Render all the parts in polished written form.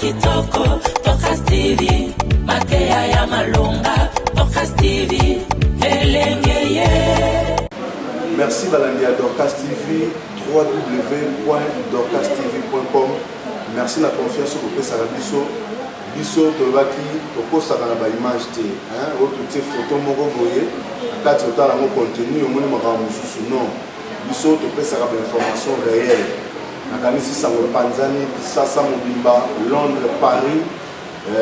kitoko Dorcas TV Matea ya malonga Dorcas TV elengeye. Merci Balandi à Dorcas TV www.dorcastv.com. Merci la confiance au Pesa Bisso. Bisso Tolaki au Saka na ba image té hein autre photo moko boye akati otala mo contenu au moni maka mususu non. Bisso to pesa ka information réelle. Nakanisi sango panzani sasa mobimba Londres Paris 10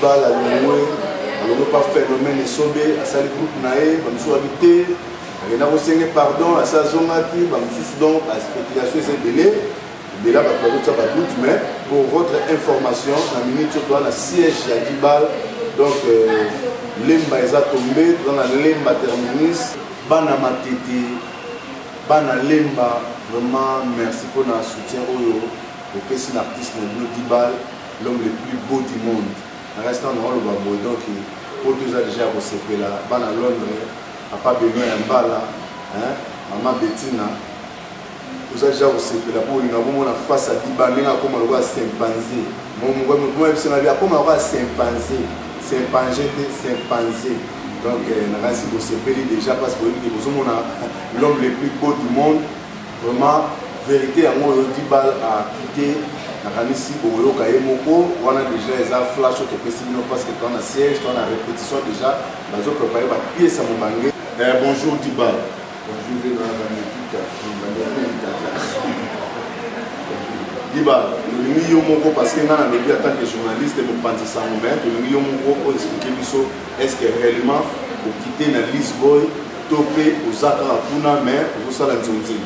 balles à louer. Alors pas phénomène sobe asali groupe nae bamso habité. Il y a aussi pardon à sa zone qui donc la spéculation est belée. Mais là, mais pour votre information, la minute sur la siège à 10 balles. Donc, l'emba est tombé dans la lemba terminus. Bana matete, bana lemba. Vraiment, merci pour notre soutien. Pour que c'est un artiste de 10 balles, l'homme le plus beau du monde. En restant dans le babo, donc, pour tous les déjà au CP là, bana Londres. Papa Benoît Mbala, Maman Bettina, vous avez déjà aussi fait la peau, nous avons face à Dibané, comme on voit Saint-Panzé. Moi, je suis là, comme on voit Saint-Panzé, Saint-Panzé, Saint-Panzé. Donc, on a réussi à se payer déjà parce que nous avons l'homme le plus beau du monde. Vraiment, vérité, on a 10 balles à quitter. On a réussi à on a déjà les flash parce que on a siège, on a répétition déjà. On a préparé la pièce à mon bangé. Bonjour Dibal. Bonjour Dibal, nous avons parce que nous avons en tant que journaliste, nous avons expliqué est-ce que réellement pour quitter la Lisboy, topé aux Zakara Puna, mais pour ça la Nzonzi.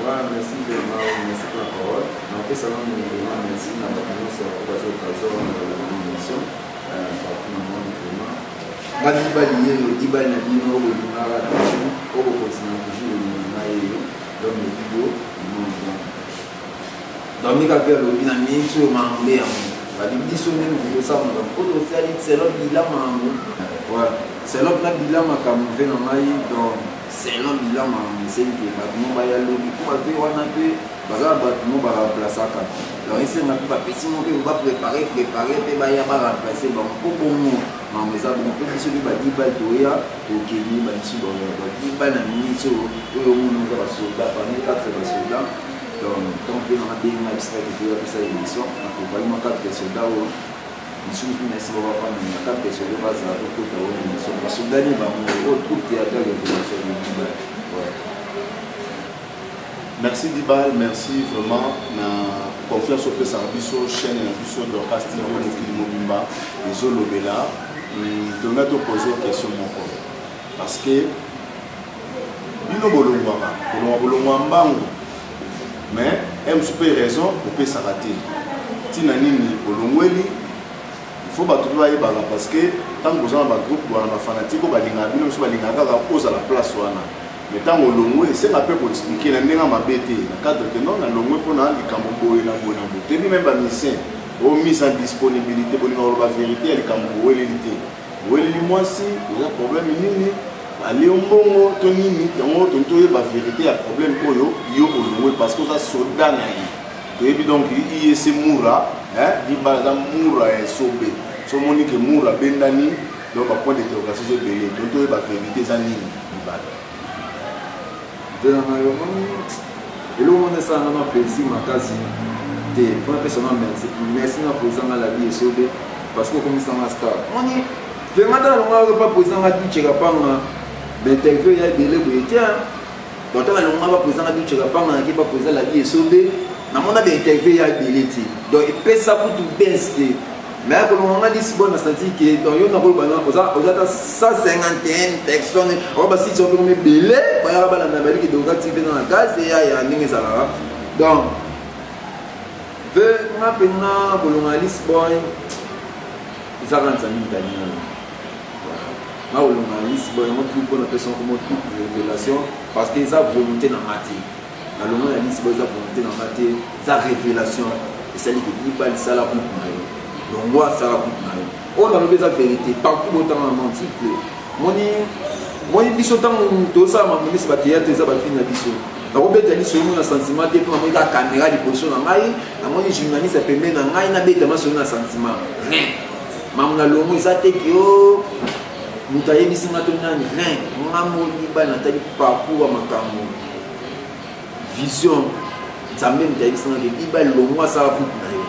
Merci pour la parole. Donc, ça va nous merci pour l'occasion de l'émission. Dibal na bino olingaka toujours okokontina toujours olinga ye donc le video donc mika mpe alobi na miniti oyo mambe yango balibi biso ndenge kokosalaka oyo osali selon bilama yango selon na bilama makambo mpe na ngai donc selon bilama yango eseli ke bato mo baya lobi po bape wana mpe baza na bato mo baremplasaka donc esenga mpe bapesi mo mpe baprépare mpe baya baremplace bango mpo bongo mambo eza bongo mpe biso mpe badibal toya tokeni badisu badibal na miniti oyo omona oza basoldat parmi 4 basoldat donc tant mpe nanga benga bisaka toya pesa émission nakobali 4 soldat oyo misusu mpe nasi babafana na 4 soldat bazala tokota oyo émission basoldat ni bango oyo troupe théâtre révolution de dibal. Merci Dibal, merci vraiment na confiance au Pesa Bisso chaîne et Bisso Dorcas TV Mokili Mobimba les Olobela. Nous devons poser une question parce que bino bolongwaka mbangu mais elle super raison pour Pesa rater tina nini bolongweli il faut batouba yebala parce que tant que vous avez un groupe wana ba fanatique balinga bino so balinga kaka poser la place wana mais tant que longwe c'est la peu pour expliquer la ndenga mabete na cadre que non na longwe pona likambo boye na bona bote ni même ba mission au mise en disponibilité pour nous la vérité elle likambo welelité weleli moi si il y a problème nini ali ombongo to nini yango to ba vérité ya problème oyo yo longwe parce que ça soldat na yi to ebi donc il c'est moura di bala moura et sobe so moni que moura bendani donc à point d'interrogation c'est belé to ba vérité za nini di bala. Et là, on a ça, on a plaisir, ma case. Pour merci pour la vie et sauver. Parce que comme ça, on est vraiment dans le pas présent à du Tchégapanga. L'interview, il y a des délais. Tiens, quand on a pas présent à du Tchégapanga, qui pas présent la vie et sauver. On a des interviews, il y a des délais. Donc, il fait ça pour tout baisser. Mais quand on a dit si bon, on a senti que dans le Nabol, on a 151 textes. On va si tu as mis belé, on va la Nabali qui doit activer dans la case et il y a un ding ça là. Donc, on a maintenant pour le Lisbonne, ils ont 45 000 Italiens. Là où on a Lisbonne, on a plus bonne personne comme toute révélation parce qu'ils ont volonté dans la matière. Dans le monde à Lisbonne, ils ont volonté dans la matière, sa révélation. Et ça dit que l'Ibal, ça l'a pour donc moi ça va on a levé la vérité partout autant en antique moi biso tant tout ça m'a mené c'est pas théâtre ça va finir biso nakobeta liso yo na sentiment te mpo namoni kaka caméra liboso na ngai namoni journaliste pembeni na ngai nabetama solo na sentiment mamu na longo eza te ki o moto ayebisi nga to nani nga moliba natali parcours ya makambo vision nzambe moto ayebisi nga ke liba longo asala kuku na yo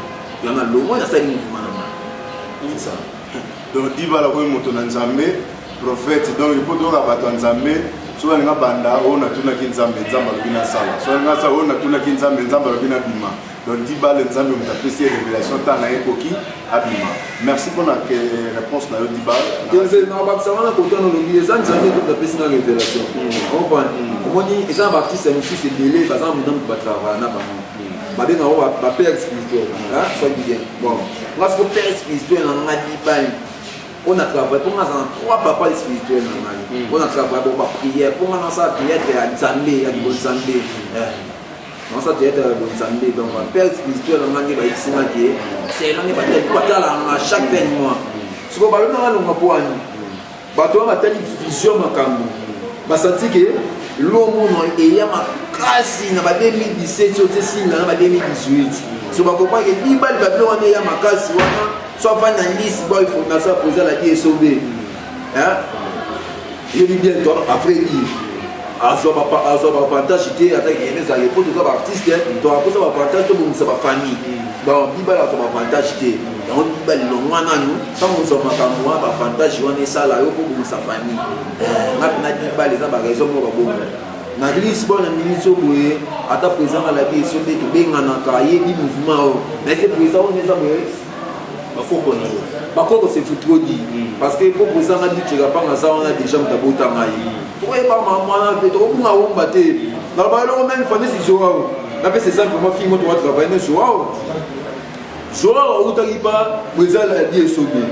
yana longo nasali mouvement na ngai c'est ça donc dibala koyi moto na nzambe prophète donc il faut toka bato ya nzambe so balinga banda oyo natunaki nzambe nzambe alobi nasala so balinga sa oyo natunaki nzambe nzambe alobi nabima donc dibala nzambe moto apesi ye révélation ntango na ye ekoki abima merci mpona réponse na yo dibala nakobakisa wana kotana olobi eza nzambe moto apesi nga révélation omoni eza na baartiste ya mosusu ebele baza na monamu batravaille na bango babenga o bapère spirituel soit bien bon nga siko père spirituel na nga dibali on a travaillé pour nous trois papas spirituels on a travaillé pour la prière pour nous ça prière à Nzambe à bon Nzambe on ça prière à bon Nzambe donc père spirituel on a dit bah ici c'est on est pas là à chaque fin de mois ce qu'on parle dans le pour ani bato ba tali vision makambo ba senti que l'homme et ya makasi na ba 2017 sur ces na ba 2018 so ba comprendre que bibal ba on est ya makasi wana soit fan en liste, il faut que ça pose la vie est sauvée. Je dis bien toi, après il azoba avantage te attaque les époux de artiste donc après ça va avantage tout monde ça va famille donc biba la comme avantage te donc biba le mwana nous ça on so makambo ba avantage on est ça là yo pour sa famille na biba les ba raison mo ba bon na glisse bon na miliso boye ata présent à la vie so te benga na kaye bi mouvement mais c'est présent on est ça boye bakoko c'est foutu dit parce que pour ça on a dit que pas ça on a déjà mtabota ngai pourquoi pas maman fait trop pour on te dans ba lo même fani si joao na pe c'est simplement fille moi doit travailler no joao utaki pas présent la vie sobe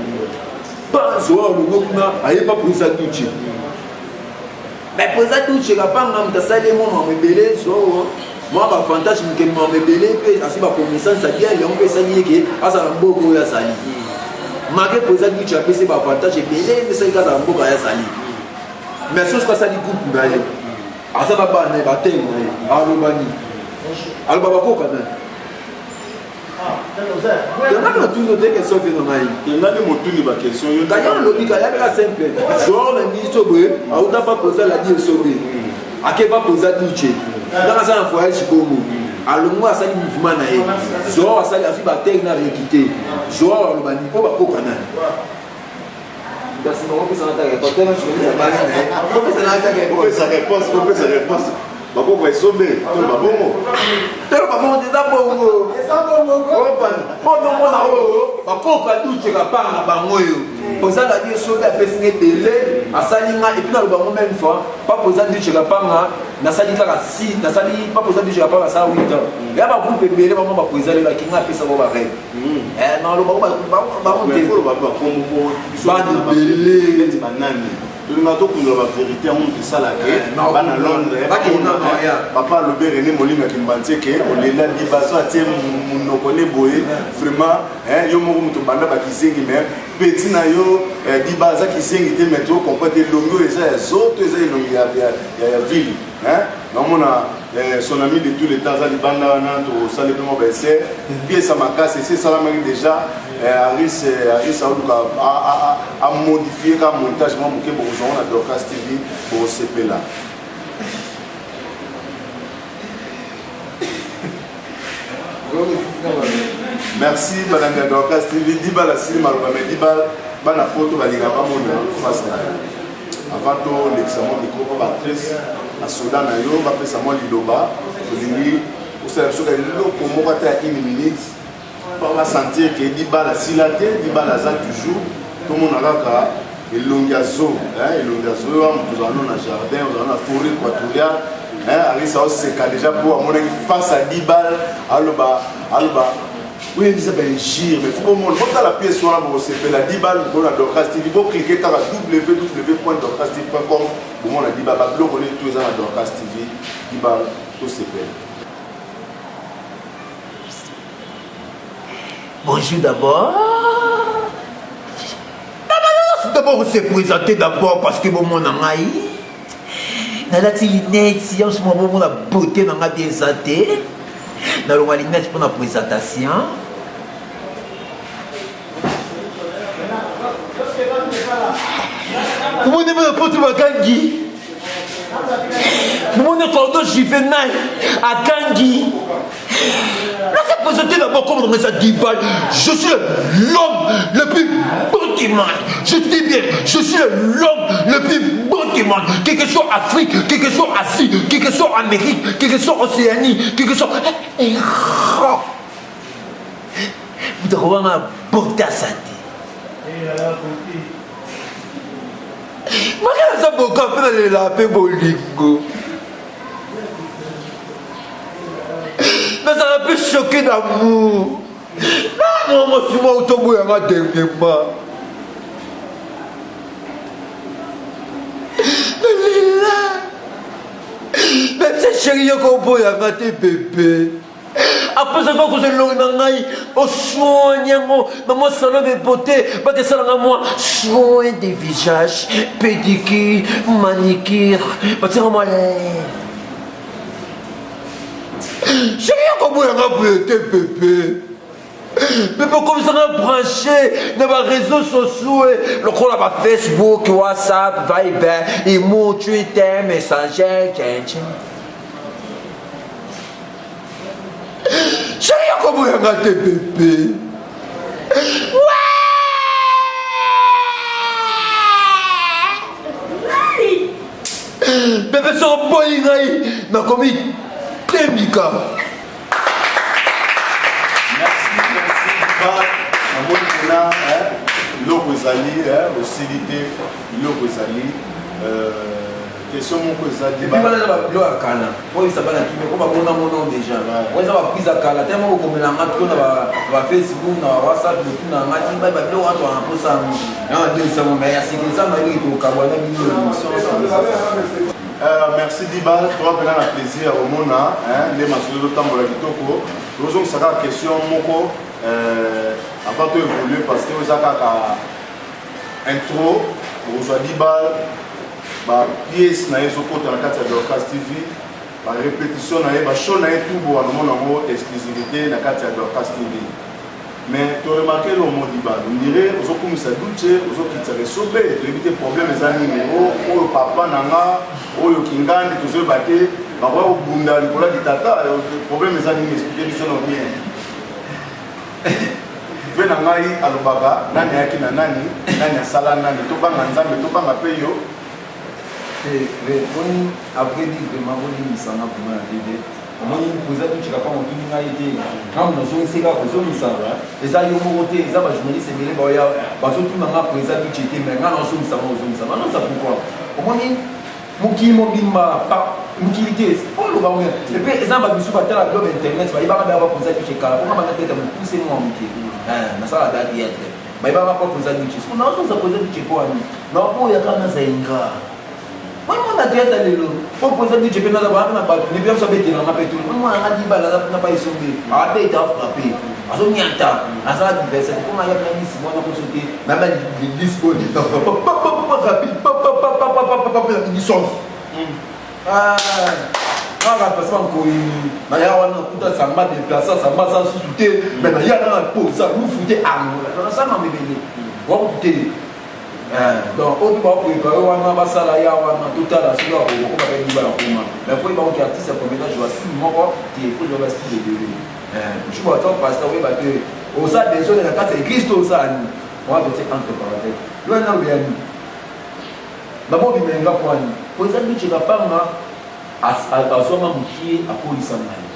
pas joao le ngokuna aye pas pour ça tout mais pour ça tout je pas ngam ta sale mo mabele joao moi ba fantasme que moi mebele pe asi ba connaissance bien le on peut sali que asa mboko ya sali marqué pour ça que tu as passé ba fantasme belé mais ça asa mboko ya sali mais ce que ça dit groupe na ye asa ba ba ne ba tengo alo bani alo ba ko kana on a toujours des questions phénoménales il y a des mots ba question yo kaya lobi kaya ba simple genre le ministre boye a uta pas poser la dire sauver akeba poser duche dans un voyage Chibomo alongo asali mouvement na ye zo asali afi ba terre na réquité zo lo bani po ba kokana kasi mo ko sana ta ko tena chini ya bani ko sana ta ko sa réponse bakoko esombe to babongo tero babongo deza bongo mona o bakoka duche kapanga bangoyo poza la vie sobe apesine délai asalinga et puis dans le bango même fois pas poza duche kapanga nasali kaka si nasali pas poza duche kapanga ça 8 ans ya ba groupe ebele bango ba poza le kinga pesa ko ba rêve non le bango ba mais faut ba kombo ba délai beti banani tout le monde a la vérité on dit ça là que bana Londres papa le père René Molina kimbanze que on est là di baso atie monokole boye vraiment yo moko muto banda ba kisengi mais petit na yo di baza kisengi te mais to comprendre longo eza zoto eza longo ya ville non mona son ami de tous les temps ali banda wana to salement baissé pièce à makasi c'est ça la déjà Aris a modifié le montage pour que Dorcas TV pour CP là. Merci Madame Dorcas TV. Dibal la cinéma, mais Dibal, la photo va dire pas mon face là. Avant tout l'examen de co-actrice à Soudan Nayo, va faire ça moi Liloba. Je dis, vous savez ce que le va faire 1 minute. On va sentir que Dibal a silaté, Dibal a toujours, tout le monde a là, il longazo, nous allons dans le jardin, nous allons dans la forêt équatoriale, Aris a déjà pour mon face à Dibal, Alba, oui, il dit ça ben gire, mais il faut que mon la pièce soit là pour se faire la Dibal, pour la Dorcas TV, il faut cliquer sur www.dorcastv.com pour mon la Dibal, on est tous les ans à Dorcas TV, Dibal, tout se fait. Bonjour d'abord. D'abord, on s'est présenté d'abord parce que bon, mon ami, nalati lunette en ce moment la beauté dans ma bien santé dans le lunette pour la présentation comment on est pour tout Kangi comment on est pour juvénal à Kangi là c'est présenté d'abord comme dans sa Dibal je suis l'homme le plus beau du monde je dis bien je suis l'homme le plus beau du monde quel que soit Afrique quel que soit Asie quel que soit Amérique quel que soit Océanie quel que soit vous devez avoir ma beauté à santé je suis beaucoup de lapin bolingo. Mais ça m'a pu choquer d'amour. Non, moi, je suis autobus à ma dernièrement. Même si chérie, je comprends, il y a raté bébé. Après ça, quand je l'ai au soin, dans mon salon de beauté, parce que ça dans moi, soin des visages, pédicure, manicure, parce que moi, j'ai rien compris à ma beauté, bébé. Mais comme ça, on a branché dans les réseaux sociaux, le coup là, Facebook, WhatsApp, Viber, Imo, Twitter, Messenger, j'ai rien compris à ma bébé. Bébé son boy, il a commis Temika. L'eau Zali, l'hostilité, l'eau Zali, question mon Zali. Et puis voilà l'eau à Cana. Pour ça va qui mais comme on a mon nom déjà. On ça va prise à Cana. Tellement comme la mat qu'on va Facebook, na WhatsApp, tout na mat, il va l'eau à toi pour ça. Non, deux ça mais c'est que ça m'a dit au Kabana merci Dibal, toi bien un plaisir au Mona, les masses de temps pour la Kitoko. Nous avons ça question moko avant de évoluer parce que vous avez intro, vous avez Dibal, bah pièce na ezoko dans la carte de Dorcas TV, bah répétition na ba show na tout bon à mon exclusivité na carte de Dorcas TV. Mais tu as remarqué le mot Dibal, on dirait aux autres comme ça douce, aux autres qui seraient sauvés, tu évites problème les animés, oh papa nanga, oh kingandi, tous ceux battés, bah ouais au bunda, le problème du tata, problème les animés, expliquez du son bien. Ve na ngai alobaka nani yaki na nani asala nani to banga nzambe to banga pe yo on après dit vraiment on dit ça na pour la idée on dit poser tout chika pas on dit ngai été quand on zo sika ko zo misa et ça yo moté ça va journaliste belé ba ya ba zo tout manga présent tout chité mais ngana zo misa non ça pourquoi on dit muki mobimba pa mukilité pour le ba et puis ça va bisu ba tala globe internet ba iba ba poser tout chika on va mettre mu pousser moi muki na sala dadi yake baiba bako kuzadi chiso kuna watu za kuzadi chipo ani na wapo ya kama zainga mama na teta lelo po kuzadi chipo na ba na ba ni bia sabe tena na petu mama na di bala na ba isombe abe ta frappé aso nyanta asa diverse kuma ya na misi mwana kusote na ba di disco ni rapide ni son ah parce qu'on na ya wana kuta samba de place samba sans souté mais na ya na po ça nous foutait amour na ça na mebele wa kuté donc au ba ko ba wana basala ya wana total asilo ko ba ba dibala kuma mais faut ba ko artiste comme ça je vois si moko qui faut je va style de je vois toi pasteur oui ba que au ça des choses na carte de Christo ça on va dire entre parenthèses là na bien d'abord bi menga kwa ni pour ça que tu vas pas azoma mukie apolisa ngai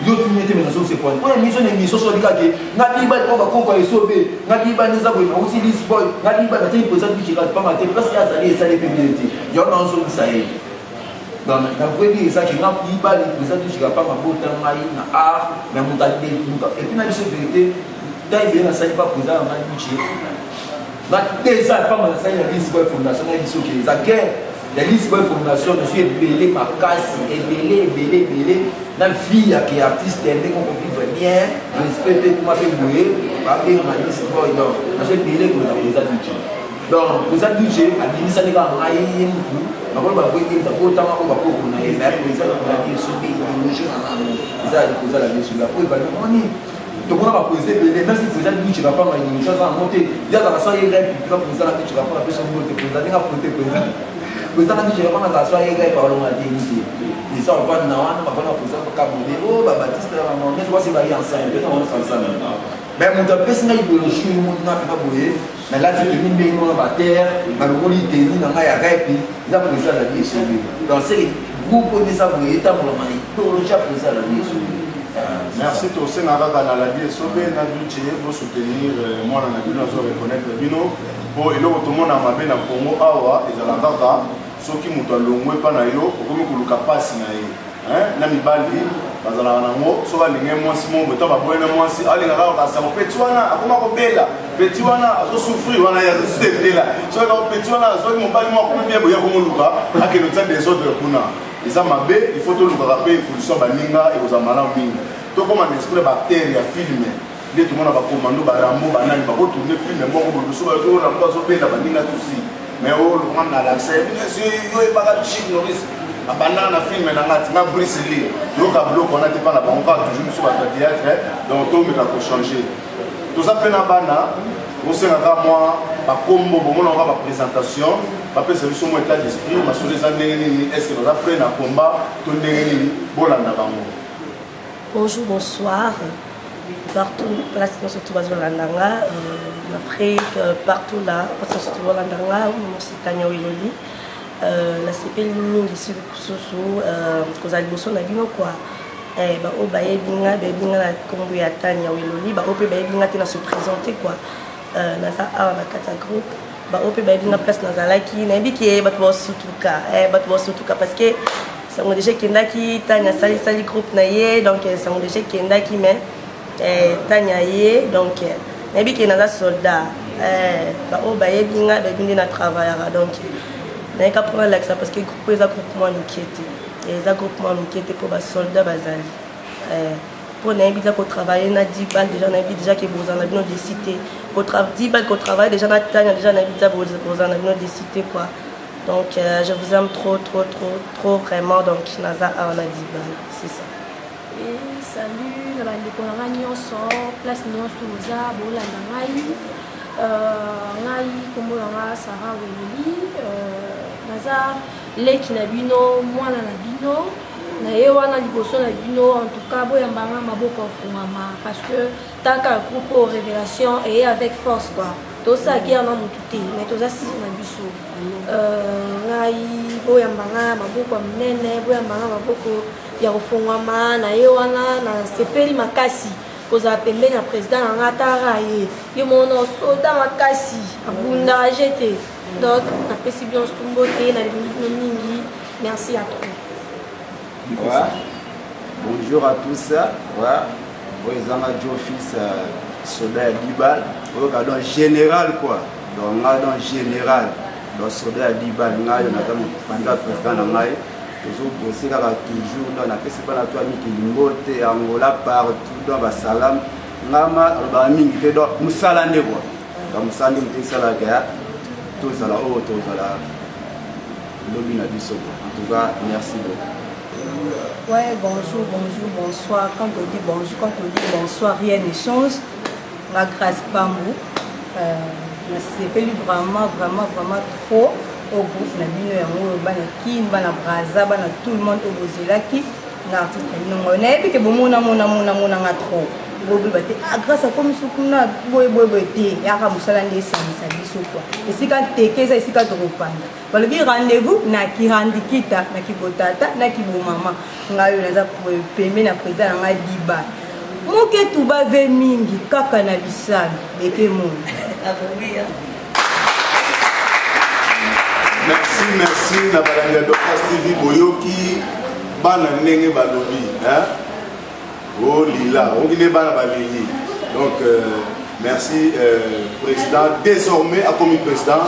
yo tumete mena so se point ona mission ni so so dikake ngati ba ko ba ko ko esobe ngati ba neza ko na usi this boy ngati ba tati poza bichika pa mate parce que azali esale pebelete yo na so bisaye donc na kweli ça qui ngati ba li poza bichika pa mabota ngai na na mutade et puis na biso vérité dai bien na sali pa poza ngai bichi na déjà pas na sali na this boy fondation na biso ke za guerre la liste de formation, je suis ébélé, ma casse, ébélé. Dans la fille qui est artiste, elle est comme vivre bien, respecter comment faire bouiller, après on a dit c'est bon, je suis ébélé pour la présence du Dieu. Donc, présence du Dieu, à l'inition de la maille, bakolo bakwete bakotanga ko bakokuna ye mais président la vie sobe idéologie ça a posé la question là oui on est donc on va poser les même si président lui tu vas pas une chose à monter il y a la soirée rêve puis président là tu vas pas appeler son vote président il va voter président là tu vas pas la soirée rêve par l'humanité et ça on va na on va poser comme oh Baptiste on est soit c'est varié ensemble on est ensemble mais mon tapis n'a idéologie mon n'a pas boyer mais là tu te mets bien dans la terre mais le rôle il est dans la rêve puis il a posé la vie sur lui dans ces groupes de ça boyer ta pour la idéologie a posé la vie sur lui. Merci tous ceux qui ont la vie sauvé, pour soutenir moi dans la vie, nous reconnaître Bino. Pour le tout le monde a ma belle Congo awa et la gaga, ceux qui m'ont longué pas na yo, comme que le capacité na yo, hein, na mi bali, bazala na ngo, so ba linge moi si mon beto ba boyena moi si, ali na gaga sa petit wana, akoma ko bela, petit wana azo souffrir wana ya c'était là, so ka petit wana so mon bali moi ko bien boya ko luka, akelo tsa des autres kuna. Il faut tout le rappeler, il faut le savoir, il faut le savoir. Tout comme un esprit de bactéries, il y a filmé. Tout le monde a commandé, Rambo, Banane, il va tourner le film, bon, on va sauver la banane aussi. Mais on a l'accès, il n'y a pas de chine, la banane a filmé, il y a Bruce Lee. Donc, à bloc, on a pas la banque, toujours sur le théâtre, donc tout le monde a changé. Tout ça, c'est un banane. Aussi, moi, ma combo, on aura ma présentation. Après, c'est juste mon état d'esprit. Ma sur les années, est-ce que nous avons fait un combat? Bonjour, bonsoir. Partout, là, c'est surtout en Landanga, en Afrique, partout là, c'est surtout en Landanga, c'est Tanya Wiloli. La CP ligne ici, cause à l'émotion, on a dit quoi. Au baye binga, binga la combo ya Tanya Wiloli, au baye binga tena se présenter quoi. Nasa a na kata groupe ba ope ba binga place nazalaki na biki ba to sutuka parce que ça m'a déjà kendaki Tanya sali groupe na ye donc ça m'a déjà kendaki mais Tanya ye donc na biki naza soldat ba o ba ye binga ba binga na travaillera donc na ka prendre l'accent parce que groupe les groupement inquiété et les groupement inquiété pour ba soldat bazali pour n'inviter pour travailler na 10 balles déjà n'invite déjà que vous en avez des cités pour 10 balles qu'on travaille déjà na Tanya déjà n'invite pour vous en avez des cités quoi donc je vous aime trop vraiment donc naza on a 10 balles c'est ça et salut na bandi ko na nyonso place nyonso za bolanda ngai ngai kombo na Sarah Wiloli naza leki na bino mwana na bino na ye wana liboso na bino en tout cas boyambanga maboko fungama parce que taka groupe révélation et avec force quoi to ça guerre na mututé mais to ça si na biso ngai boyambanga maboko mnene boyambanga maboko ya fungama na ye wana na sepeli makasi koza pembeni na président na ngatara ye mono soda makasi abunda jeté donc na pesi bien stumbote na mingi merci à toi. Ouais. Bonjour à tous. Ouais. Vous avez office soldat Dibal. Vous avez un général quoi. Donc un général. Donc soldat Dibal. Nous avons un président Nangaï. Toujours bossé toujours dans la festival à toi qui monte Angola partout dans la salam. Nama albami qui donc musala nebo. Donc musala ni musala gaya. Tout ça là haut tout ça là. Lobby na biso. En tout cas merci beaucoup. Ouais, bonjour, bonsoir. Quand on dit bonjour, quand on dit bonsoir, rien ne change. Ma grâce Bambou. C'est vraiment trop au groupe. Bana Braza, bana tout le monde au Bozélaki. L'artiste non honnête, que bon mon trop. Grâce à comme sukuna boy ya ka musala ndesa misabiso quoi et si quand tekeza si quand repanda balobi rendez-vous na ki randikita na ki botata na ki bo mama ngayo naza pembe na président nga diba moke tuba ve mingi kaka na bisana beke mon merci na balanga Docas TV boyoki bana ndenge balobi hein. Oh Lila, on dit les balili. Donc merci président. Désormais, à comme président,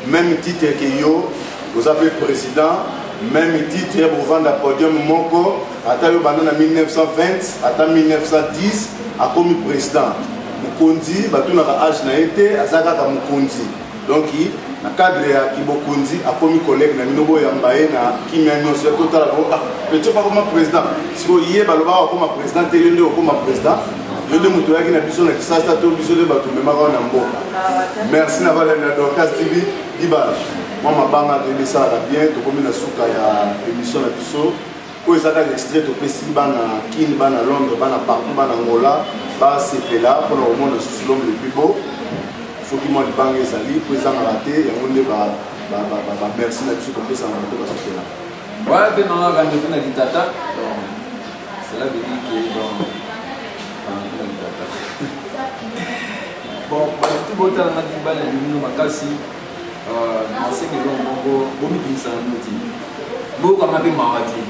même titre que yo, vous avez président, même titre pour vendre le podium Moko, à 1920, à 1910, à comme président. Mukondi, tout n'a âge n'a été, à Zagaka Mukondi. Donc na cadre ya Kibokonzi akomi collègue na minobo ya mbaye na kimia nyonso total petit pas comme président si vous yé baloba comme président telende comme président je ne muto yaki na biso na kisasa to biso de bato mema na mboka merci na bala na Dorcas TV dibala mama banga de ça bien to komi na suka ya émission na biso ko ezaka extrait to pesi bana kin bana Londres bana partout bana Angola ba sepela pour le monde sur l'homme le plus beau soki mwa libanga ezali po eza na raté yango nde merci na biso topesa na bato basopela voilà mpe nanga rendez-vous na litata cela veut dire que rendez-vous na litata bon bato botalanga dibala libino makasi nasengelo moko bomikimisana no ti bokanga mpe mawa ti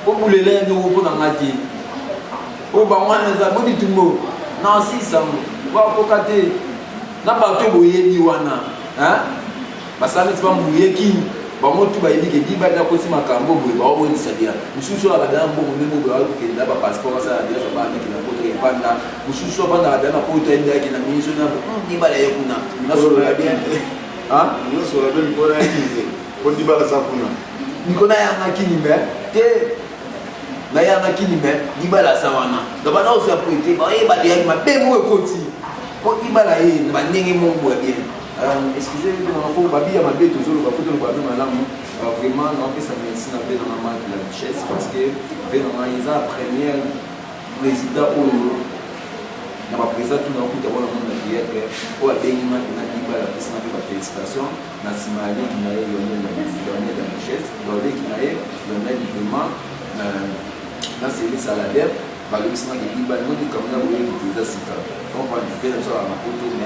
bobulela yango mponanga ti oyo bangwana eza boditumbo na sisango bakoka te na bato boyebi wana basalisi bamuyeki bango tu bayebi ke dibali akosi makambo boye baobonisa dia mosusu oyo abadala mbongo nde moboye akokende na bapasseport asala dia baameki na poto evanda mosusu abandaka bia na poto endaki na miso na dibali aye kuna nasolola bien nyonsola be mikolo yakini po dibala aza kuna mikolo ayangakini me te nayangakini me dibala aza wana gabana oso ya poete bayeba deyaki mabe mo ekoti po ibala ye na bandenge mongo ya bien excusez-moi pour babia mabe tozolo ba foto ba malamu vraiment na pesa merci na pe na mama la richesse parce que ve na isa première président oyo na ba président tout na kuta bona mona hier o abengi ma na ibala pesa na ba félicitation na simali na ye yone la richesse dans les qui na ye Lionel vraiment na c'est les salaires balobisanga ke ibali moni kamuna boye kuza suka on va dire ça à ma photo mais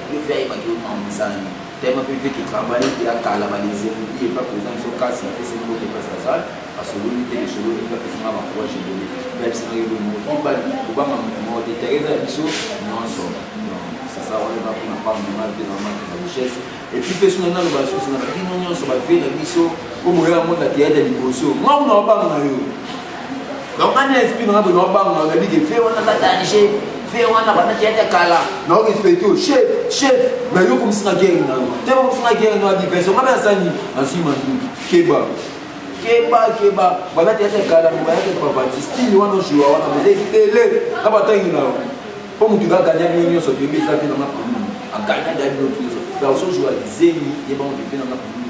je fais pas que on misani tellement peu fait que travailler et à kala baliser et pas présent sur casse et c'est une autre passage parce que l'unité de chez lui va faire ma proche de lui même si il est mort ibali obama mort de Teresa biso non c'est ça on va pas mal de la richesse et puis personne n'a le basso sur la non sur la vie de biso au moyen monde la théâtre de liboso moi on va pas yo donc on a esprit na bo bang na bi ke fe wana ka danger fe wana bana tiete kala na respecte au chef mais yo comme ça guerre na te comme ça guerre na diversion ngaba sani asima keba bana tiete kala mo ba ke papa style wana joua wana mais télé ka batangi na po mutu ga gagner million so bébé ça fait na ma a gagner da bio tout ça so joua zeni ye ba on fait na ma tout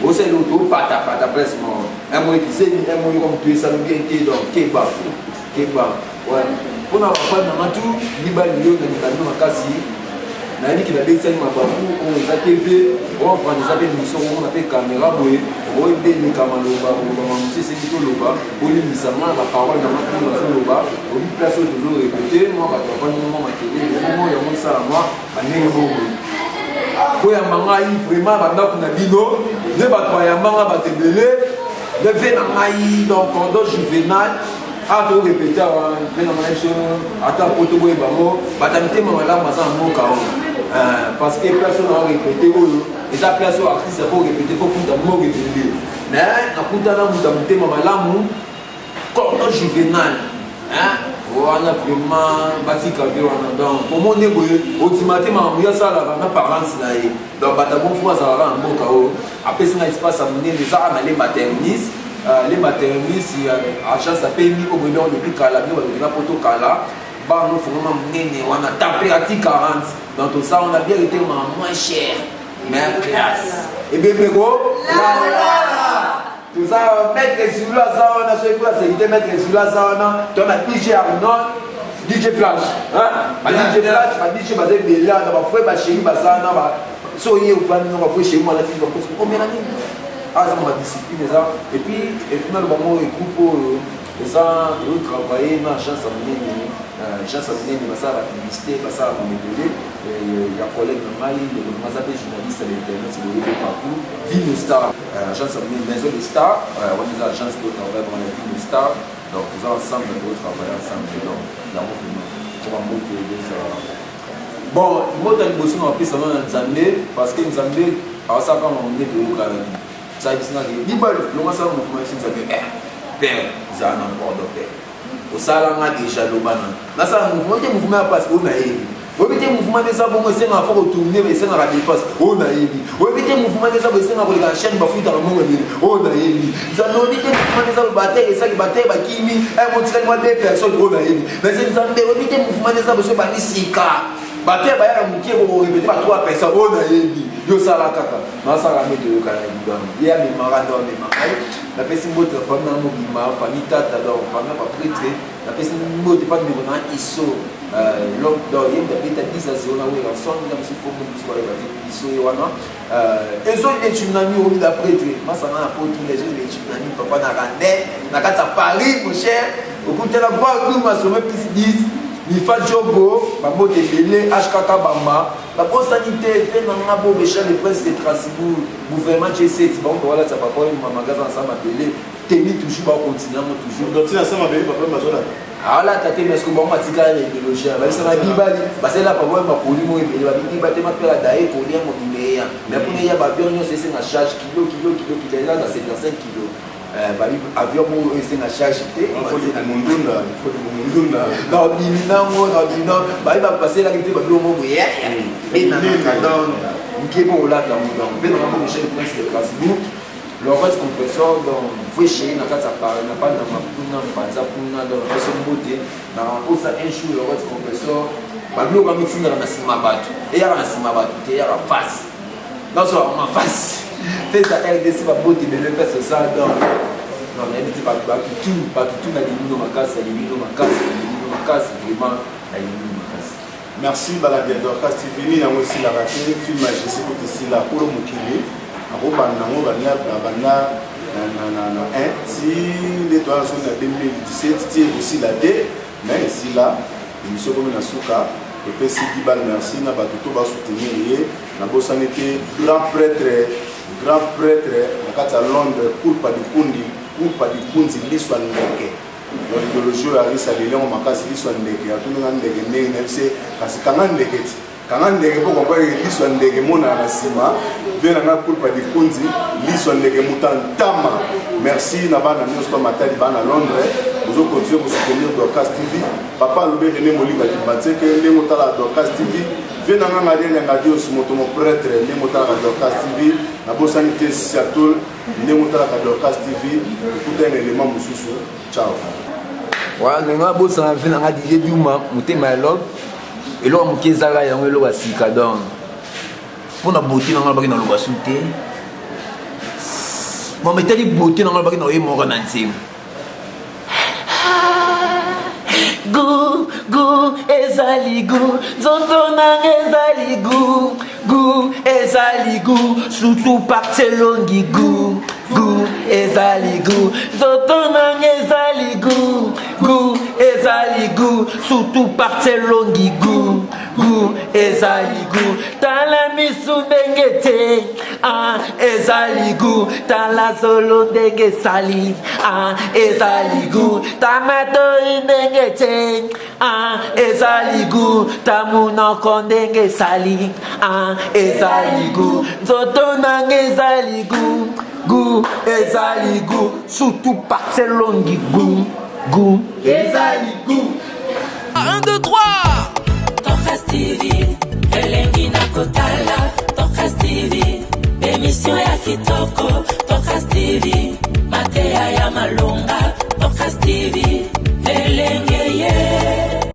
au c'est l'auto pata presque un mois qui c'est un mois comme tu es ça bien été donc keba ouais pour na pas na tout liba liyo na nikano makasi na ni kila besa ma bafu on za TV on prend des appels mission on appelle caméra boye on est des kamaloba on c'est qui to loba on lui dit ça la parole na ma loba on lui place toujours répéter moi ba pas moment ma télé moment ya mon ça moi ané boya mangai vraiment banda kuna bino ne bato ya manga batebele le ve na ngai donc pendant juvénal a to répéter ve na ngai so ata poto boye bango batamite mangala maza moka parce que personne n'a répété et ça place au artiste pour répéter faut kuta mo répéter mais na kuta na mutamite mamalamu pendant juvénal wana vraiment batika vi wana donc pour mon neboye ultimatement ya sala na parents na ye donc batabo fois ça va en boka o après ça espace à mener les armes les maternistes agence a payé au bonheur depuis kala bi na poto kala ba no vraiment nene wana température 40 dans tout ça on a bien été moins cher mais classe et bébé go tout ça mettre sur la zone na so quoi c'est mettre sur la zone ton DJ Arnaud DJ Flash DJ Flash DJ bazé bela na ba frère ba chéri bazana ba so yé ou fan no ba frère chez moi la fille ba cause combien d'années ça ma discipline ça et puis finalement bon groupe ça de travailler na chance à mener ça la publicité ça la méthode il y a collègue normal de mazabé journaliste à l'internet c'est le partout Ville Star agence à mener maison de star on est l'agence de travail dans la Ville Star donc nous ensemble de travailler ensemble donc la mouvement pour un mot de ça bon moi dans le bossing on appelle ça dans Nzambe parce que Nzambe alors ça quand on est de Ukraine ça dit ça dit bah le ça on fait ça père zana port de père au salanga déjà le banana na ça mouvement passe on a Obité mouvement des abos, c'est un fort retourner, mais c'est un dépasse. Oh, naïvi. Obité mouvement des abos, c'est un pour la chaîne, bafouille dans le monde. Oh, naïvi. Ça nous dit mouvement des abos, bataille, et ça qui bataille, Bakimi, un montier, moi, des personnes, oh, naïvi. Mais c'est une zambé, obité mouvement des abos, c'est pas ni sika. Bataille, bah, y'a un moutier, vous répétez pas 3 personnes, oh, naïvi. Yo, ça la caca. Non, ça la met de Canada. Il y a mes maradons, mes marais. La personne de famille, ma famille, tata, famille, pas prêtre. La personne de pas de mon iso. L'homme d'or, il y a des tas de zones où il y a un son, il y a un souffle, il y a un souffle, il y a un souffle, il y a un souffle, il y a un souffle, il y a un souffle, il y a un souffle, papa n'a rien, n'a qu'à Paris, mon cher. Au bout de la boîte, nous, ma somme, plus 10, il faut Jogo, ma mot de Bélé, HKK Bamba, la bonne sanité, fait dans ma beau méchant, les princes de Tracibou, gouvernement G7, bon, voilà, ça va pas, mon magasin ensemble à Bélé, tenir toujours, continuer, toujours. Donc, tu as ça, ma belle, papa, ma zone. Ah là, tu as été, mais est-ce que bon, tu as été logé? Ça m'a dit, c'est là, pour moi, ma police, il va dire, tu m'as fait la daille pour lire mon numéro. Mais pour nous, il y a un avion, c'est une charge, kilo, qui est là, dans 75 kilos. Avion, c'est une charge. Il faut des mondoun là. Il faut des mondoun là. Non, il va passer là, il va dire, mon oui, et dans le cadre, il est bon là, dans le Michel Prince de Strasbourg. Le reste compresseur, donc, vous chez n'a pas dans ma pouna, pas dans pouna, dans la façon beauté, dans un chou, le reste compresseur, bah, nous, on va mixer dans la cimabat, et il y a la cimabat, et il y a la face. Non, ça va, ma face. C'est ça, elle décide ma beauté, mais le fait, c'est ça, donc, non, mais elle dit pas tout, la ligne de ma casse, vraiment, la ligne de ma casse. Merci, Baladiador Castivini, il y a aussi la raté, film majestique, ici, là, pour le Moukili. L'étoile zone de 2017 tire aussi la D, mais ici là, l'émission comme Nasuka, et puis si Dibal merci, n'a pas tout va soutenir, n'a pas sanité, grand prêtre, n'a pas à Londres, pour pas de Kundi, l'histoire de l'Eke. L'idéologie arrive à l'Éléon, ma casse l'histoire de l'Eke, à tout le monde de parce que quand on est quand on est pour qu'on l'histoire de mon arasima, bien on a pour pas de Kundi, l'histoire de Mutan Tama. Merci, Naba Nami Matali Ban à Londres. Vous continuez à soutenir Dorcas TV. Papa Loubé René Moli va dire que les motala Dorcas TV. Viens dans ma dernière radio sur mon prêtre, les motala Dorcas TV. La bonne sanité Seattle, les motala Dorcas TV. Tout un élément Moussou. Ciao. Voilà, nous avons besoin de faire un DJ Duma, Mouté My Love. Et là, on a dit que c'est un peu pour la beauté, on a dit que c'est un peu bon, mais tu beauté, on a dit que c'est un peu Gou, ezali gou, zontonang ezali gou, ezali gou, surtout parcelongi gou, ezali gou, zontonang ezali gou, ezali gou, surtout parcelongi gou, ezali gou, tala misu ndengete, ezali gou, tala solo ndenge sali, ezali gou, tamato ndengete. Ezaligu tamuna kondenge sali ezaligu zoto nange ezaligu ezaligu surtout parcelongi gu ezaligu 1 2 3 Dorcas TV elengi na kotala Dorcas TV émission ya kitoko Dorcas TV mateya ya malonga Dorcas TV